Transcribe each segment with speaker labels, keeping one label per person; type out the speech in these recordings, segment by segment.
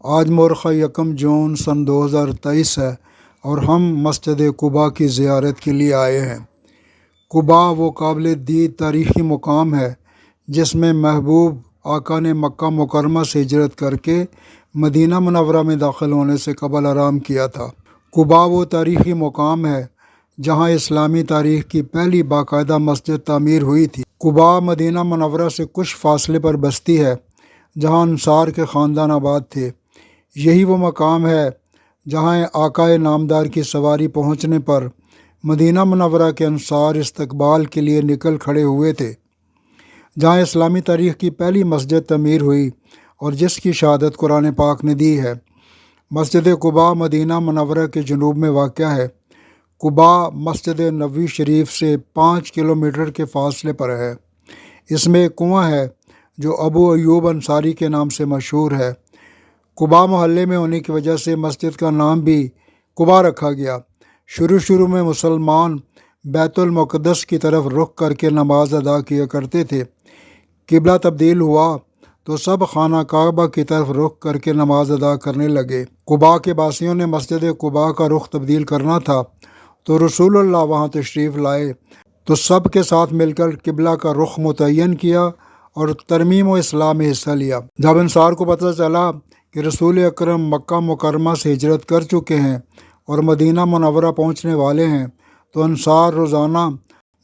Speaker 1: آج مورخہ 1 جون سن 2023 ہے اور ہم مسجد قباء کی زیارت کے لیے آئے ہیں۔ قباء وہ قابل دید تاریخی مقام ہے جس میں محبوب آقا نے مکہ مکرمہ سے ہجرت کر کے مدینہ منورہ میں داخل ہونے سے قبل آرام کیا تھا۔ قباء وہ تاریخی مقام ہے جہاں اسلامی تاریخ کی پہلی باقاعدہ مسجد تعمیر ہوئی تھی۔ قباء مدینہ منورہ سے کچھ فاصلے پر بستی ہے جہاں انصار کے خاندان آباد تھے۔ یہی وہ مقام ہے جہاں آقا نامدار کی سواری پہنچنے پر مدینہ منورہ کے انصار استقبال کے لیے نکل کھڑے ہوئے تھے، جہاں اسلامی تاریخ کی پہلی مسجد تعمیر ہوئی اور جس کی شہادت قرآن پاک نے دی ہے۔ مسجد قباء مدینہ منورہ کے جنوب میں واقع ہے۔ قباء مسجد نبوی شریف سے 5 کلومیٹر کے فاصلے پر ہے۔ اس میں ایک کنواں ہے جو ابو ایوب انصاری کے نام سے مشہور ہے۔ قباء محلے میں ہونے کی وجہ سے مسجد کا نام بھی قباء رکھا گیا۔ شروع میں مسلمان بیت المقدس کی طرف رخ کر کے نماز ادا کیا کرتے تھے۔ قبلہ تبدیل ہوا تو سب خانہ کعبہ کی طرف رخ کر کے نماز ادا کرنے لگے۔ قباء کے باسیوں نے مسجد قباء کا رخ تبدیل کرنا تھا تو رسول اللہ وہاں تشریف لائے تو سب کے ساتھ مل کر قبلہ کا رخ متعین کیا اور ترمیم و اصلاح میں حصہ لیا۔ جب انصار کو پتہ چلا کہ رسول اکرم مکہ مکرمہ سے ہجرت کر چکے ہیں اور مدینہ منورہ پہنچنے والے ہیں تو انصار روزانہ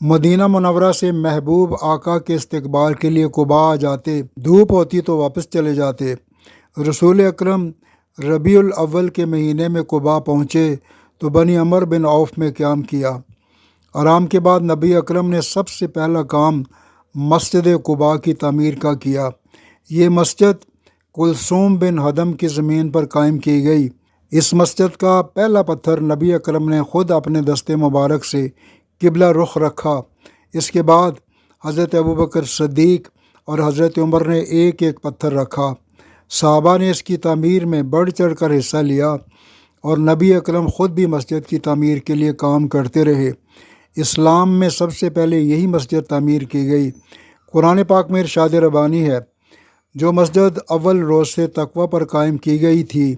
Speaker 1: مدینہ منورہ سے محبوب آقا کے استقبال کے لیے قباء آ جاتے۔ دھوپ ہوتی تو واپس چلے جاتے۔ رسول اکرم ربیع الاول کے مہینے میں قباء پہنچے تو بنی عمر بن عوف میں قیام کیا۔ آرام کے بعد نبی اکرم نے سب سے پہلا کام مسجد قباء کی تعمیر کا کیا۔ یہ مسجد کلثوم بن ہدم کی زمین پر قائم کی گئی۔ اس مسجد کا پہلا پتھر نبی اکرم نے خود اپنے دست مبارک سے قبلہ رخ رکھا۔ اس کے بعد حضرت ابوبکر صدیق اور حضرت عمر نے ایک ایک پتھر رکھا۔ صحابہ نے اس کی تعمیر میں بڑھ چڑھ کر حصہ لیا اور نبی اکرم خود بھی مسجد کی تعمیر کے لیے کام کرتے رہے۔ اسلام میں سب سے پہلے یہی مسجد تعمیر کی گئی۔ قرآن پاک میں ارشاد ربانی ہے، جو مسجد اول روز سے تقوی پر قائم کی گئی تھی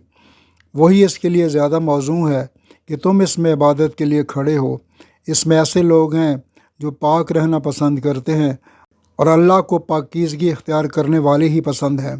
Speaker 1: وہی اس کے لیے زیادہ موزوں ہے کہ تم اس میں عبادت کے لیے کھڑے ہو۔ اس میں ایسے لوگ ہیں جو پاک رہنا پسند کرتے ہیں اور اللہ کو پاکیزگی اختیار کرنے والے ہی پسند ہیں۔